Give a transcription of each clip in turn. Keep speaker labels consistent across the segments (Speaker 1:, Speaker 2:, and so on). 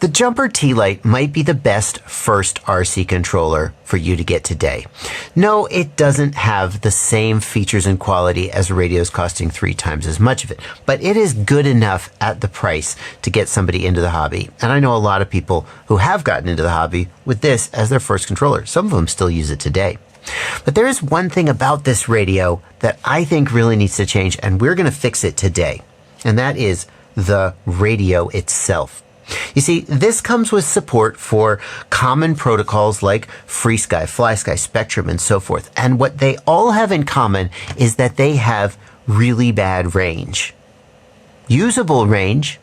Speaker 1: The Jumper T-Lite might be the best first RC controller for you to get today. No, it doesn't have the same features and quality as radios costing 3 times as much of it, but it is good enough at the price to get somebody into the hobby. And I know a lot of people who have gotten into the hobby with this as their first controller. Some of them still use it today. But there is one thing about this radio that I think really needs to change, and we're going to fix it today. And that is the radio itself. You see, this comes with support for common protocols like FreeSky, FlySky, Spectrum, and so forth. And what they all have in common is that they have really bad range. Usable range,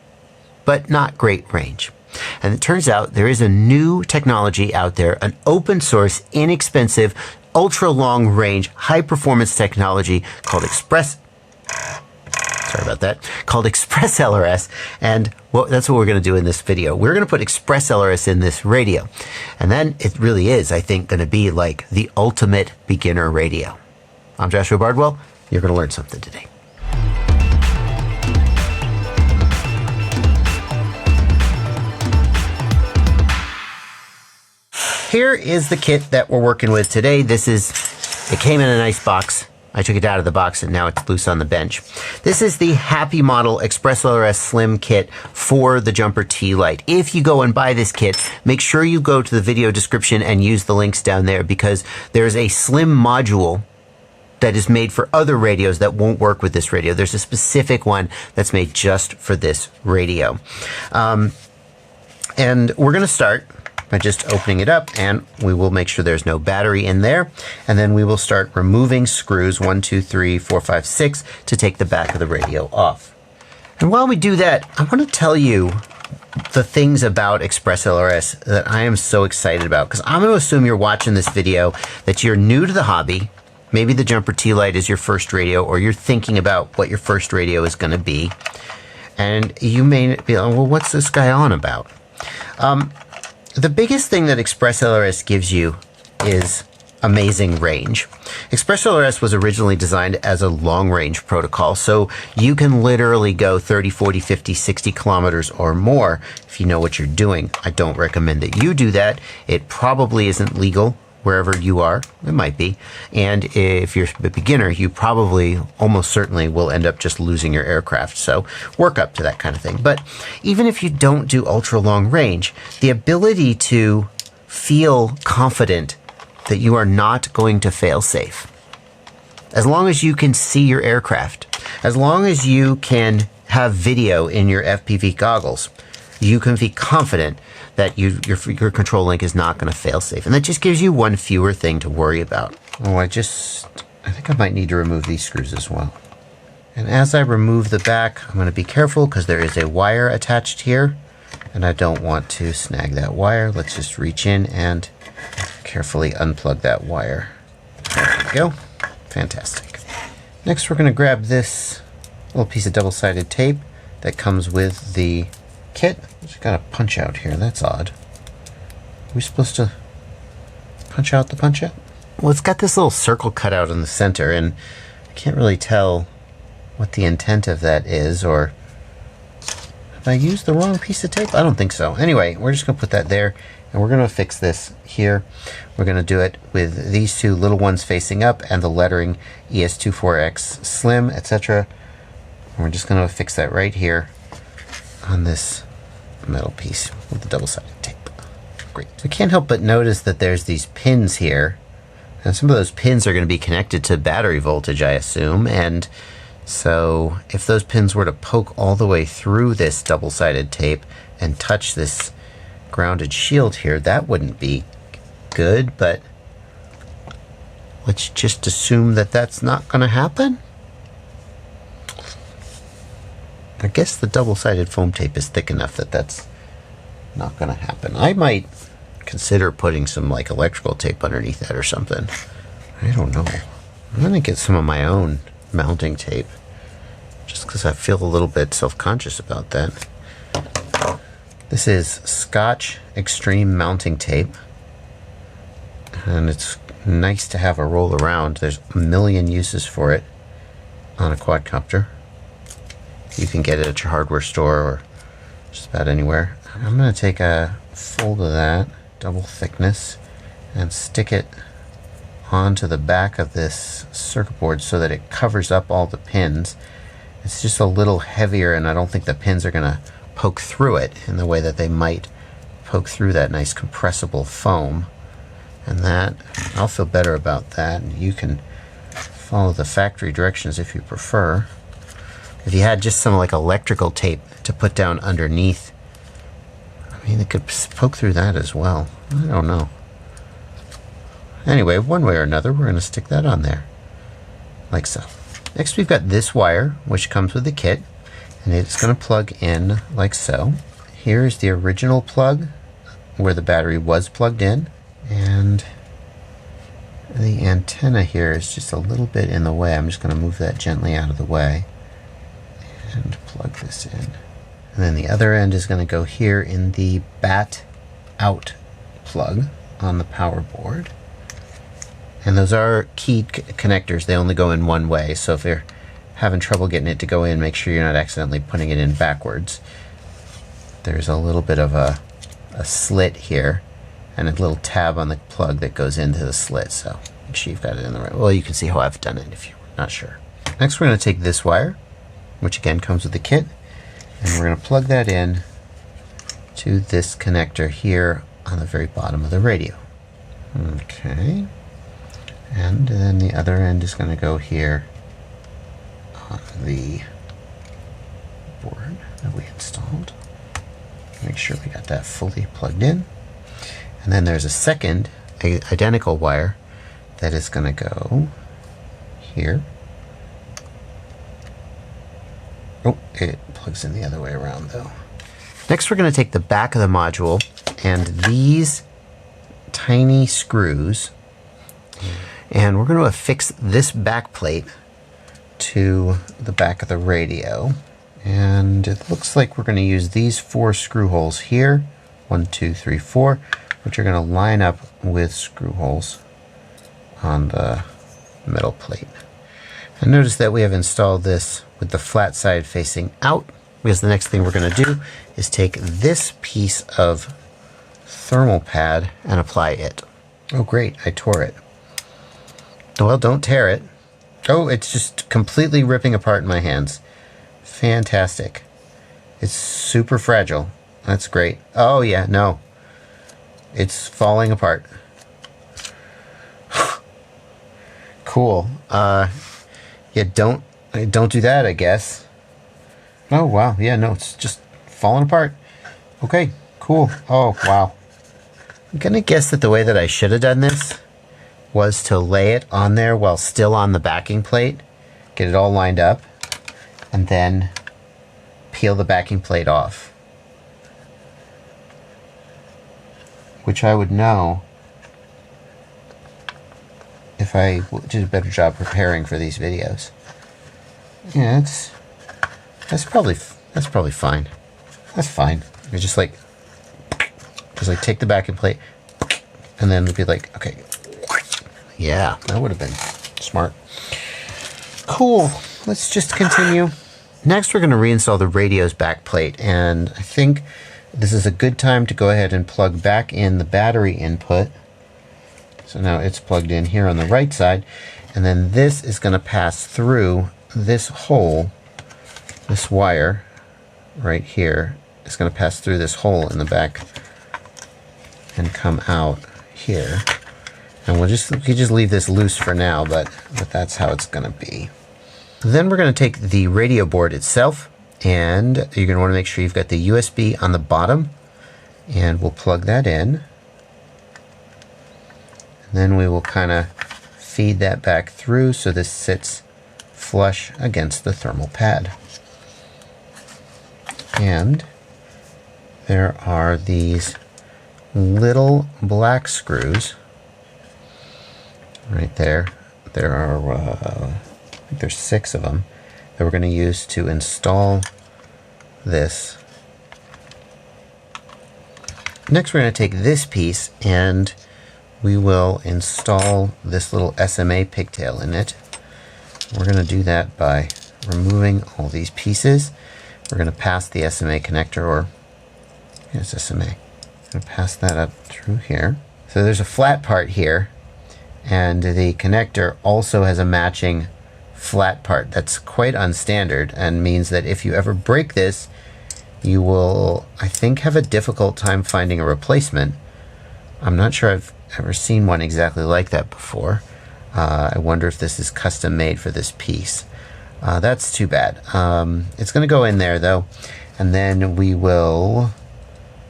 Speaker 1: but not great range. And it turns out there is a new technology out there, an open source, inexpensive, ultra long range, high performance technology called Express LRS, and that's what we're going to do in this video. We're going to put Express LRS in this radio, and then it really is, I think, going to be like the ultimate beginner radio. I'm Joshua Bardwell. You're going to learn something today. Here is the kit that we're working with today. It came in a nice box. I took it out of the box and now it's loose on the bench. This is the Happymodel Express LRS Slim kit for the Jumper T-Lite. If you go and buy this kit, make sure you go to the video description and use the links down there, because there's a slim module that is made for other radios that won't work with this radio. There's a specific one that's made just for this radio. And we're going to start by just opening it up, and we will make sure there's no battery in there, and then we will start removing screws 1, 2, 3, 4, 5, 6 to take the back of the radio off. And while we do that, I want to tell you the things about Express LRS that I am so excited about, because I'm going to assume you're watching this video that you're new to the hobby. Maybe the Jumper T-Lite is your first radio, or you're thinking about what your first radio is going to be, and you may be like, well, what's this guy on about? The biggest thing that Express LRS gives you is amazing range. Express LRS was originally designed as a long-range protocol, so you can literally go 30, 40, 50, 60 kilometers or more if you know what you're doing. I don't recommend that you do that. It probably isn't legal wherever you are. It might be. And if you're a beginner, you probably almost certainly will end up just losing your aircraft. So work up to that kind of thing. But even if you don't do ultra long range, the ability to feel confident that you are not going to fail safe, as long as you can see your aircraft, as long as you can have video in your FPV goggles, you can be confident that your control link is not going to fail safe. And that just gives you one fewer thing to worry about. Oh, I think I might need to remove these screws as well. And as I remove the back, I'm going to be careful because there is a wire attached here, and I don't want to snag that wire. Let's just reach in and carefully unplug that wire. There we go. Fantastic. Next, we're going to grab this little piece of double-sided tape that comes with the kit. Just got a punch out here. That's odd. Are we supposed to punch out the punch out? Well, it's got this little circle cut out in the center, and I can't really tell what the intent of that is, or have I used the wrong piece of tape? I don't think so. Anyway, we're just going to put that there, and we're going to fix this here. We're going to do it with these two little ones facing up and the lettering ES24X Slim, etc. And we're just going to fix that right here on this metal piece with the double-sided tape. Great. So I can't help but notice that there's these pins here, and some of those pins are going to be connected to battery voltage, I assume, and so if those pins were to poke all the way through this double-sided tape and touch this grounded shield here, that wouldn't be good, but let's just assume that that's not going to happen. I guess the double-sided foam tape is thick enough that that's not going to happen. I might consider putting some like electrical tape underneath that or something. I don't know. I'm going to get some of my own mounting tape just because I feel a little bit self-conscious about that. This is Scotch Extreme mounting tape, and it's nice to have a roll around. There's a million uses for it on a quadcopter. You can get it at your hardware store or just about anywhere. I'm going to take a fold of that, double thickness, and stick it onto the back of this circuit board so that it covers up all the pins. It's just a little heavier, and I don't think the pins are going to poke through it in the way that they might poke through that nice compressible foam. And that, I'll feel better about that. And you can follow the factory directions if you prefer. If you had just some like electrical tape to put down underneath, I mean, it could poke through that as well. I don't know. Anyway, one way or another, we're going to stick that on there, like so. Next, we've got this wire, which comes with the kit, and it's going to plug in like so. Here's the original plug where the battery was plugged in, and the antenna here is just a little bit in the way. I'm just going to move that gently out of the way and plug this in. And then the other end is going to go here in the bat out plug on the power board. And those are keyed connectors. They only go in one way, so if you're having trouble getting it to go in, make sure you're not accidentally putting it in backwards. There's a little bit of a slit here and a little tab on the plug that goes into the slit, so make sure you've got it in the right. Well, you can see how I've done it if you're not sure. Next, we're going to take this wire, which again comes with the kit, and we're going to plug that in to this connector here on the very bottom of the radio. Okay. And then the other end is going to go here on the board that we installed. Make sure we got that fully plugged in. And then there's a second identical wire that is going to go here. Oh, it plugs in the other way around though. Next, we're going to take the back of the module and these tiny screws, and we're going to affix this back plate to the back of the radio. And it looks like we're going to use these 4 screw holes here, 1, 2, 3, 4, which are going to line up with screw holes on the metal plate. And notice that we have installed this with the flat side facing out, because the next thing we're going to do is take this piece of thermal pad and apply it. Oh great, I tore it. Well, don't tear it. Oh, it's just completely ripping apart in my hands. Fantastic. It's super fragile. That's great. Oh yeah, no. It's falling apart. Cool. Yeah, don't do that, I guess. Oh wow, yeah, no, it's just falling apart. Okay, cool. Oh wow. I'm gonna guess that the way that I should have done this was to lay it on there while still on the backing plate, get it all lined up, and then peel the backing plate off. Which I would know if I did a better job preparing for these videos. Yeah, that's probably fine. That's fine. You just like take the backing plate, and then it'd be like, okay, yeah, that would have been smart. Cool. Let's just continue. Next, we're going to reinstall the radio's back plate, and I think this is a good time to go ahead and plug back in the battery input. So now it's plugged in here on the right side, and then this is going to pass through this hole. This wire right here is going to pass through this hole in the back and come out here. And we just leave this loose for now, but that's how it's going to be. Then we're going to take the radio board itself, and you're going to want to make sure you've got the USB on the bottom, and we'll plug that in. And then we will kind of feed that back through so this sits flush against the thermal pad. And there are these little black screws right there. There are I think there's 6 of them that we're going to use to install this. Next, we're going to take this piece and we will install this little SMA pigtail in it. We're going to do that by removing all these pieces. We're going to pass the SMA connector, or Here's SMA. I'm going to pass that up through here. So there's a flat part here, and the connector also has a matching flat part. That's quite unstandard and means that if you ever break this, you will, I think, have a difficult time finding a replacement. I'm not sure I've ever seen one exactly like that before. I wonder if this is custom made for this piece. That's too bad. It's going to go in there though, and then we will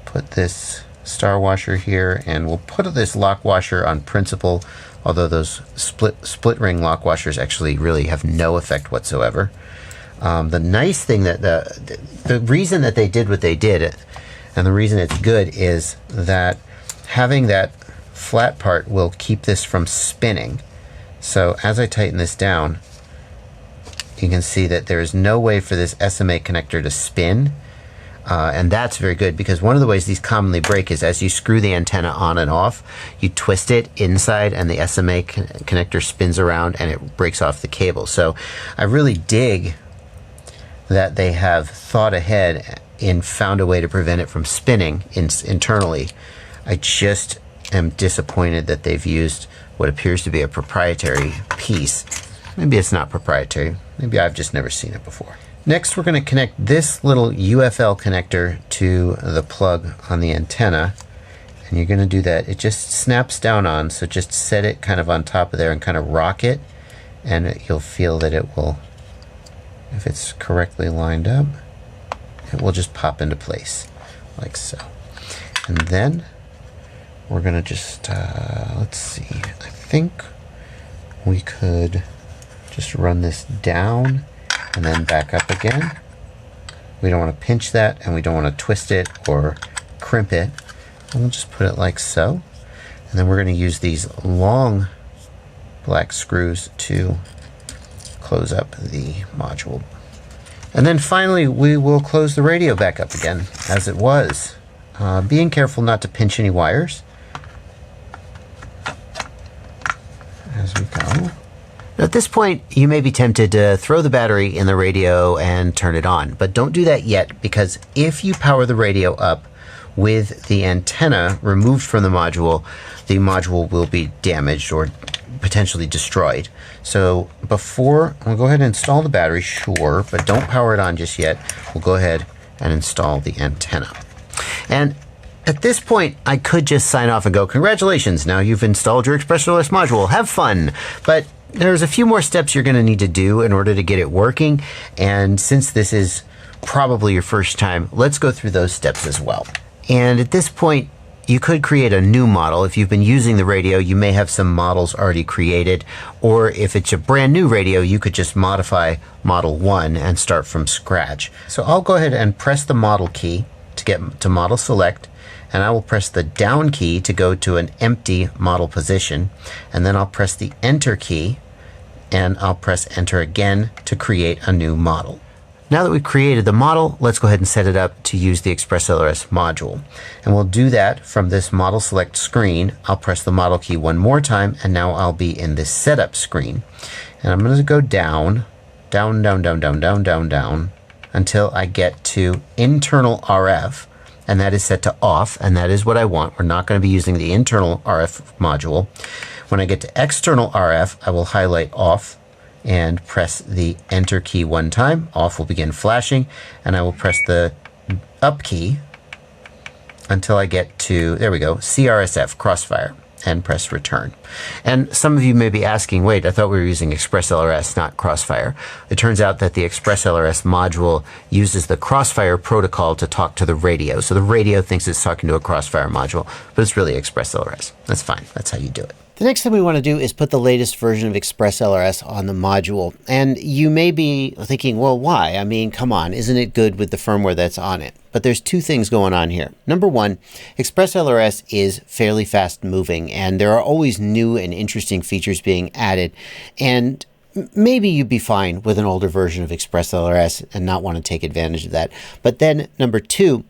Speaker 1: put this star washer here, and we'll put this lock washer on principle, although those split ring lock washers actually really have no effect whatsoever. The nice thing that the reason that they did what they did, and the reason it's good, is that having that flat part will keep this from spinning. So as I tighten this down, you can see that there is no way for this SMA connector to spin. And that's very good, because one of the ways these commonly break is as you screw the antenna on and off, you twist it inside and the SMA connector spins around and it breaks off the cable. So I really dig that they have thought ahead and found a way to prevent it from spinning internally. I just am disappointed that they've used what appears to be a proprietary piece. Maybe it's not proprietary. Maybe I've just never seen it before. Next, we're going to connect this little UFL connector to the plug on the antenna. And you're going to do that. It just snaps down on, so just set it kind of on top of there and kind of rock it. And you'll feel that it will, if it's correctly lined up, it will just pop into place like so. And then we're going to just, let's see, I think we could just run this down and then back up again. We don't want to pinch that, and we don't want to twist it or crimp it. And we'll just put it like so. And then we're going to use these long black screws to close up the module. And then finally, we will close the radio back up again as it was. Being careful not to pinch any wires as we go. At this point, you may be tempted to throw the battery in the radio and turn it on, but don't do that yet, because if you power the radio up with the antenna removed from the module will be damaged or potentially destroyed. So before, we'll go ahead and install the battery, sure, but don't power it on just yet. We'll go ahead and install the antenna. And at this point, I could just sign off and go, congratulations, now you've installed your ExpressLRS module, have fun. But there's a few more steps you're going to need to do in order to get it working, and since this is probably your first time, let's go through those steps as well. And at this point, you could create a new model. If you've been using the radio, you may have some models already created, or if it's a brand new radio, you could just modify model 1 and start from scratch. So I'll go ahead and press the model key to get to model select, and I will press the down key to go to an empty model position, and then I'll press the enter key, and I'll press enter again to create a new model. Now that we've created the model, let's go ahead and set it up to use the ExpressLRS module. And we'll do that from this model select screen. I'll press the model key one more time, and now I'll be in this setup screen. And I'm going to go down, down, down, down, down, down, down, down, until I get to internal RF, and that is set to off, and that is what I want. We're not going to be using the internal RF module. When I get to external RF, I will highlight off and press the enter key one time. Off will begin flashing, and I will press the up key until I get to, there we go, CRSF, crossfire, and press return. And some of you may be asking, wait, I thought we were using ExpressLRS, not Crossfire. It turns out that the ExpressLRS module uses the Crossfire protocol to talk to the radio. So the radio thinks it's talking to a Crossfire module, but it's really ExpressLRS. That's fine. That's how you do it. The next thing we want to do is put the latest version of ExpressLRS on the module. And you may be thinking, well, why? I mean, come on, isn't it good with the firmware that's on it? But there's two things going on here. Number one, ExpressLRS is fairly fast moving, and there are always new and interesting features being added. And maybe you'd be fine with an older version of ExpressLRS and not want to take advantage of that. But then number two,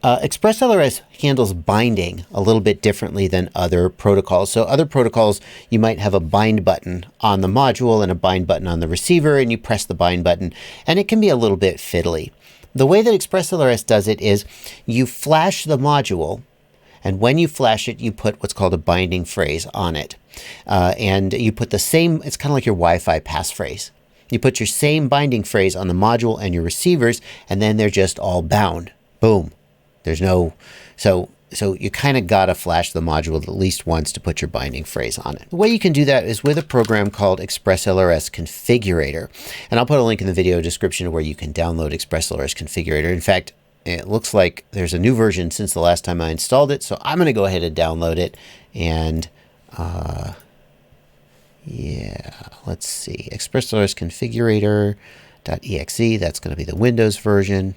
Speaker 1: ExpressLRS handles binding a little bit differently than other protocols. So other protocols, you might have a bind button on the module and a bind button on the receiver, and you press the bind button, and it can be a little bit fiddly. the way that Express LRS does it is you flash the module, and when you flash it, you put what's called a binding phrase on it. And you put the same, it's kind of like your Wi-Fi passphrase. You put your same binding phrase on the module and your receivers, and then they're just all bound. Boom. There's no, so you kind of got to flash the module at least once to put your binding phrase on it. The way you can do that is with a program called Express LRS Configurator. And I'll put a link in the video description where you can download Express LRS Configurator. In fact, it looks like there's a new version since the last time I installed it. So I'm going to go ahead and download it. And yeah, let's see. Express LRS Configurator.exe. That's going to be the Windows version.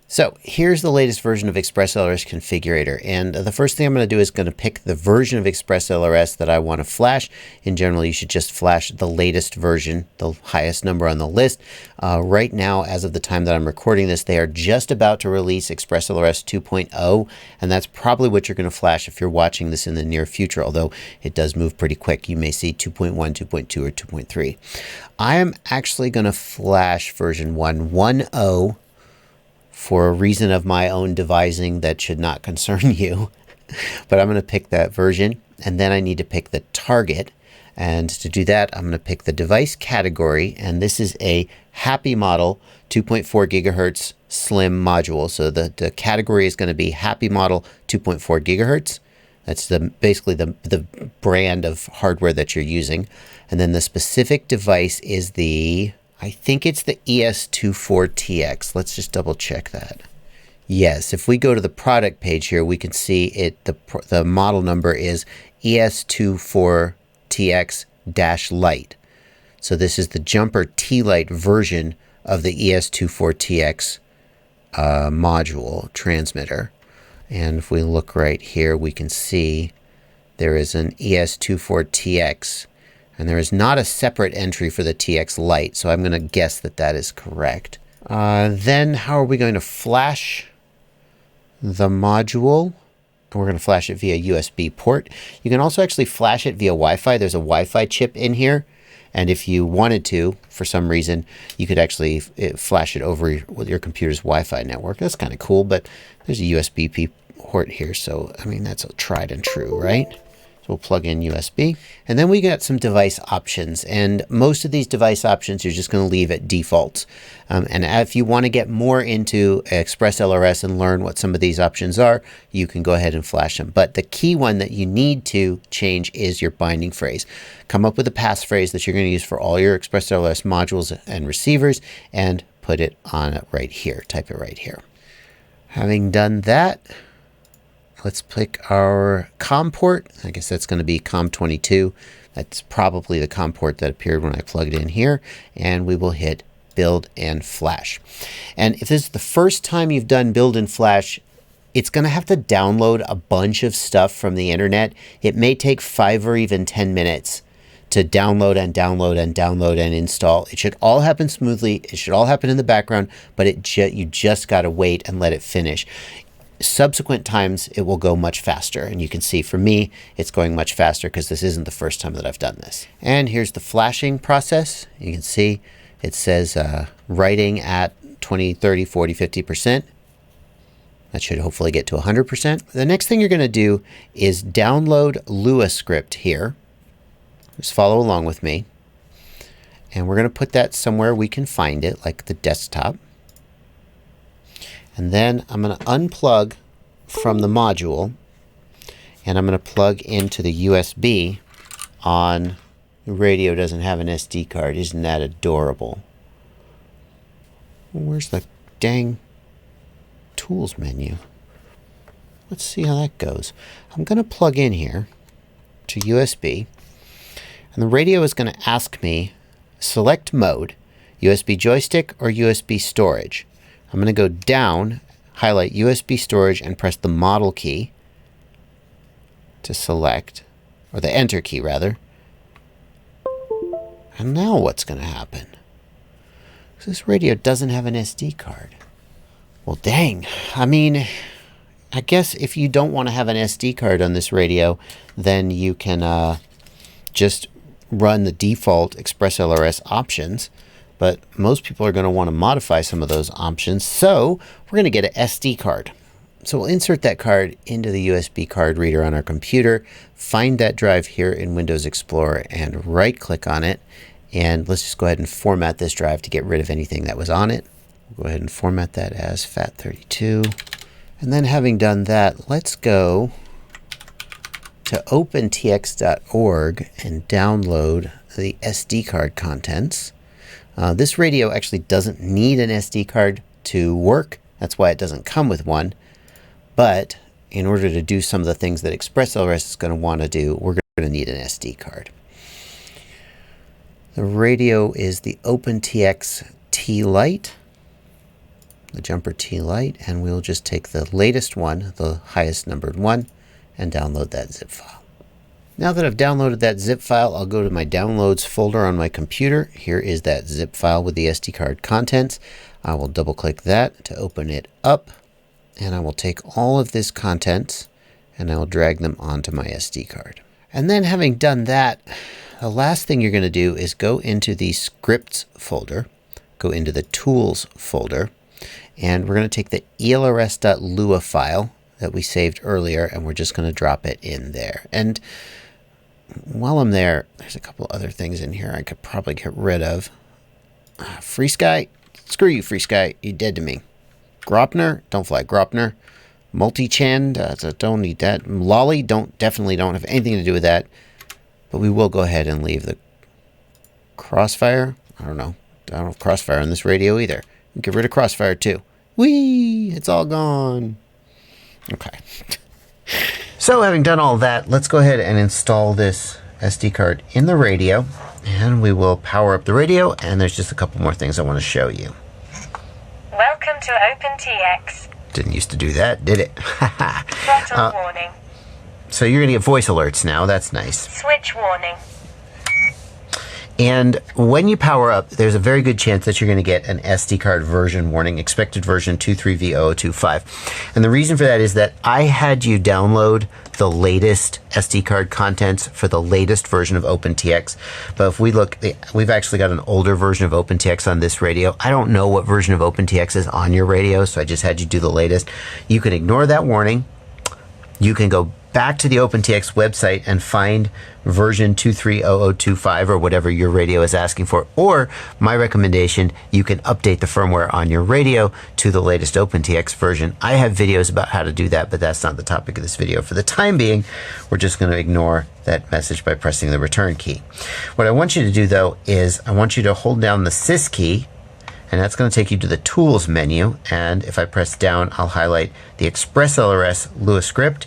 Speaker 1: So here's the latest version of Express LRS Configurator. And the first thing I'm going to do is going to pick the version of Express LRS that I want to flash. In general, you should just flash the latest version, the highest number on the list. Right now, as of the time that I'm recording this, they are just about to release Express LRS 2.0. And that's probably what you're going to flash if you're watching this in the near future, although it does move pretty quick. You may see 2.1, 2.2, or 2.3. I am actually going to flash version 1.1.0 for a reason of my own devising that should not concern you. But I'm going to pick that version, and then I need to pick the target. And to do that, I'm going to pick the device category, and this is a Happymodel 2.4 gigahertz slim module. So the category is going to be Happymodel 2.4 gigahertz. That's basically the brand of hardware that you're using. And then the specific device is I think it's the ES24TX. Let's just double check that. Yes, if we go to the product page here, we can see the model number is ES24TX-Lite. So this is the Jumper T-Lite version of the ES24TX module transmitter. And if we look right here, we can see there is an ES24TX. And there is not a separate entry for the TX Lite, so I'm going to guess that that is correct. Then how are we going to flash the module? We're going to flash it via USB port. You can also actually flash it via Wi-Fi. There's a Wi-Fi chip in here. And if you wanted to, for some reason, you could actually flash it over with your computer's Wi-Fi network. That's kind of cool, but there's a USB port here. So, I mean, that's a tried and true, right? So we'll plug in USB, and then we got some device options, and most of these device options you're just going to leave at defaults. And if you want to get more into Express LRS and learn what some of these options are, you can go ahead and flash them. But the key one that you need to change is your binding phrase. Come up with a passphrase that you're going to use for all your Express LRS modules and receivers, and put it on it right here. Type it right here. Having done that, let's pick our COM port. I guess that's going to be COM22. That's probably the COM port that appeared when I plugged in here. And we will hit build and flash. And if this is the first time you've done build and flash, it's going to have to download a bunch of stuff from the internet. It may take 5 or even 10 minutes to download and download and download and install. It should all happen smoothly. It should all happen in the background, but you just got to wait and let it finish. Subsequent times it will go much faster, and you can see for me it's going much faster because this isn't the first time that I've done this. And here's the flashing process. You can see it says writing at 20, 30, 40, 50%. That should hopefully get to 100%. The next thing you're going to do is download Lua script here. Just follow along with me. And we're going to put that somewhere we can find it, like the desktop. And then I'm going to unplug from the module, and I'm going to plug into the USB on the radio. Doesn't have an SD card. Isn't that adorable? Where's the dang tools menu? Let's see how that goes. I'm going to plug in here to USB, and the radio is going to ask me select mode, USB joystick or USB storage. I'm going to go down, highlight USB storage, and press the model key to select, or the enter key rather. And now what's going to happen? This radio doesn't have an SD card. Well, dang. I mean, I guess if you don't want to have an SD card on this radio, then you can just run the default Express LRS options. but most people are going to want to modify some of those options. So we're going to get an SD card. So we'll insert that card into the USB card reader on our computer, find that drive here in Windows Explorer and right click on it. And let's just go ahead and format this drive to get rid of anything that was on it. We'll go ahead and format that as FAT32. And then having done that, let's go to opentx.org and download the SD card contents. This radio actually doesn't need an SD card to work. That's why it doesn't come with one. But in order to do some of the things that Express LRS is going to want to do, we're going to need an SD card. The radio is the OpenTX T-Lite, the Jumper T-Lite, and we'll just take the latest one, the highest numbered one, and download that zip file. Now that I've downloaded that zip file, I'll go to my downloads folder on my computer. Here is that zip file with the SD card contents. I will double click that to open it up. And I will take all of this content and I will drag them onto my SD card. And then having done that, the last thing you're going to do is go into the scripts folder, go into the tools folder, and we're going to take the elrs.lua file that we saved earlier and we're just going to drop it in there. And while I'm there, there's a couple other things in here I could probably get rid of. Free Sky, screw you Free Sky, you're dead to me. Gropner, don't fly Gropner. Multi-Chan, don't need that. Lolly, definitely don't have anything to do with that. But we will go ahead and leave the Crossfire. I don't have Crossfire on this radio either. Get rid of Crossfire too. Whee! It's all gone. Okay. So having done all that, let's go ahead and install this SD card in the radio. And we will power up the radio. And there's just a couple more things I want to show you.
Speaker 2: Welcome to OpenTX.
Speaker 1: Didn't used to do that, did it?
Speaker 2: Throttle warning.
Speaker 1: So you're going to get voice alerts now. That's nice.
Speaker 2: Switch warning.
Speaker 1: And when you power up, there's a very good chance that you're going to get an SD card version warning, expected version 23V0025. And the reason for that is that I had you download the latest SD card contents for the latest version of OpenTX. But if we look, we've actually got an older version of OpenTX on this radio. I don't know what version of OpenTX is on your radio, so I just had you do the latest. You can ignore that warning. You can go back to the OpenTX website and find version 230025 or whatever your radio is asking for. Or my recommendation, you can update the firmware on your radio to the latest OpenTX version. I have videos about how to do that, but that's not the topic of this video. For the time being, we're just going to ignore that message by pressing the return key. What I want you to do though is I want you to hold down the sys key, and that's going to take you to the tools menu. And if I press down, I'll highlight the Express LRS Lua script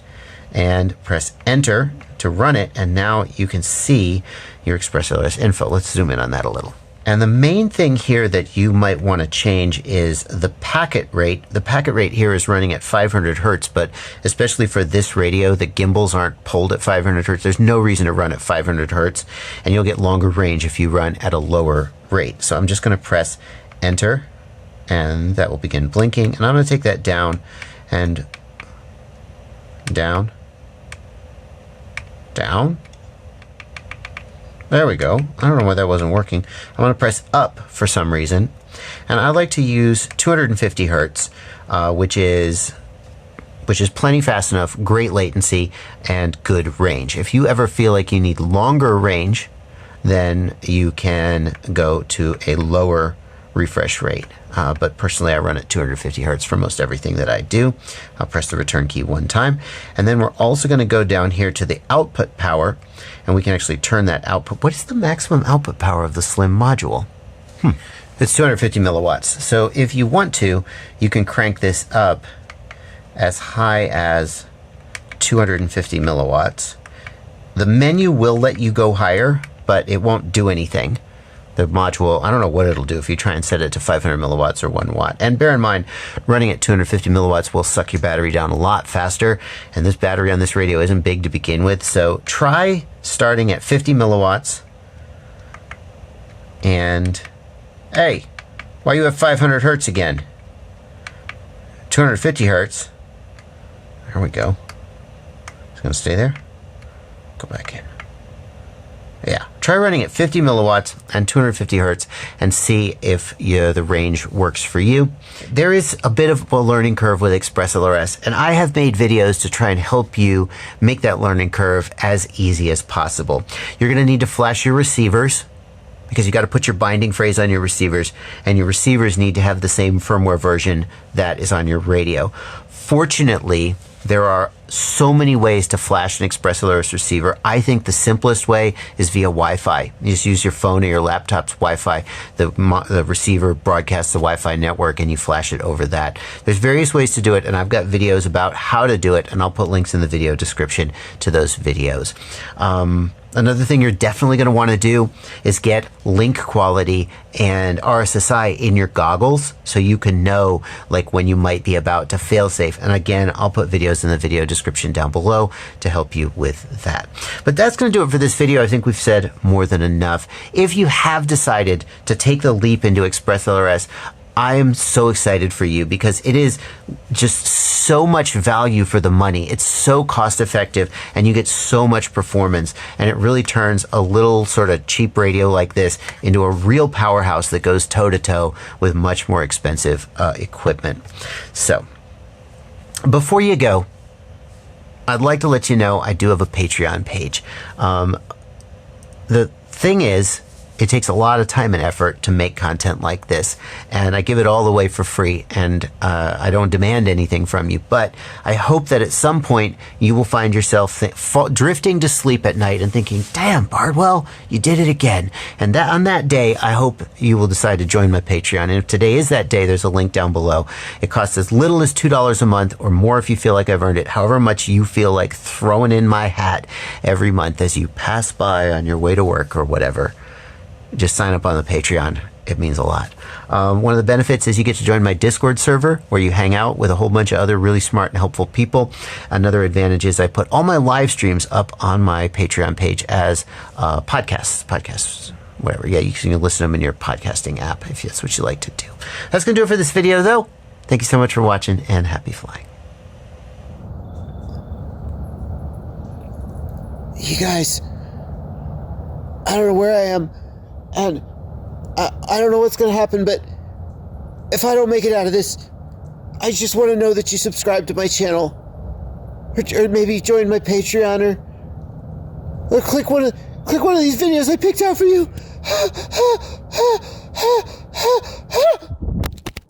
Speaker 1: and press enter to run it, and now you can see your Express LRS info. Let's zoom in on that a little. And the main thing here that you might want to change is the packet rate. The packet rate here is running at 500 Hertz, but especially for this radio, the gimbals aren't pulled at 500 Hertz. There's no reason to run at 500 Hertz, and you'll get longer range if you run at a lower rate. So I'm just going to press enter, and that will begin blinking. And I'm going to take that down and down. Down. There we go. I don't know why that wasn't working. I'm going to press up for some reason. And I like to use 250 Hertz, which is plenty fast enough, great latency, and good range. If you ever feel like you need longer range, then you can go to a lower refresh rate. But personally, I run at 250 Hertz for most everything that I do. I'll press the return key one time. And then we're also going to go down here to the output power, and we can actually turn that output. What is the maximum output power of the Slim module? It's 250 milliwatts. So if you want to, you can crank this up as high as 250 milliwatts. The menu will let you go higher, but it won't do anything. The module, I don't know what it'll do if you try and set it to 500 milliwatts or 1 watt. And bear in mind, running at 250 milliwatts will suck your battery down a lot faster. And this battery on this radio isn't big to begin with. So try starting at 50 milliwatts. And, hey, why you have 500 Hertz again? 250 Hertz. There we go. It's going to stay there. Go back in. Yeah, try running at 50 milliwatts and 250 hertz and see if the range works for you. There is a bit of a learning curve with Express LRS, and I have made videos to try and help you make that learning curve as easy as possible. You're going to need to flash your receivers, because you got to put your binding phrase on your receivers, and your receivers need to have the same firmware version that is on your radio. Fortunately, there are so many ways to flash an Express LRS receiver. I think the simplest way is via Wi-Fi. You just use your phone or your laptop's Wi-Fi. The receiver broadcasts the Wi-Fi network and you flash it over that. There's various ways to do it, and I've got videos about how to do it, and I'll put links in the video description to those videos. Another thing you're definitely going to want to do is get link quality and RSSI in your goggles so you can know like when you might be about to fail safe. And again, I'll put videos in the video description down below to help you with that. But that's going to do it for this video. I think we've said more than enough. If you have decided to take the leap into Express LRS, I am so excited for you because it is just so much value for the money. It's so cost effective and you get so much performance, and it really turns a little sort of cheap radio like this into a real powerhouse that goes toe to toe with much more expensive equipment. So before you go, I'd like to let you know I do have a Patreon page. The thing is, it takes a lot of time and effort to make content like this, and I give it all away for free, and I don't demand anything from you, but I hope that at some point you will find yourself drifting to sleep at night and thinking, damn, Bardwell, you did it again. And that on that day, I hope you will decide to join my Patreon. And if today is that day, there's a link down below. It costs as little as $2 a month or more if you feel like I've earned it, however much you feel like throwing in my hat every month as you pass by on your way to work or whatever. Just sign up on the Patreon. It means a lot. One of the benefits is you get to join my Discord server where you hang out with a whole bunch of other really smart and helpful people. Another advantage is I put all my live streams up on my Patreon page as podcasts, whatever. Yeah, you can listen to them in your podcasting app if that's what you like to do. That's going to do it for this video, though. Thank you so much for watching, and happy flying.
Speaker 3: You guys, I don't know where I am. And I don't know what's going to happen, but if I don't make it out of this, I just want to know that you subscribe to my channel, or maybe join my Patreon, or click one of these videos I picked out for you.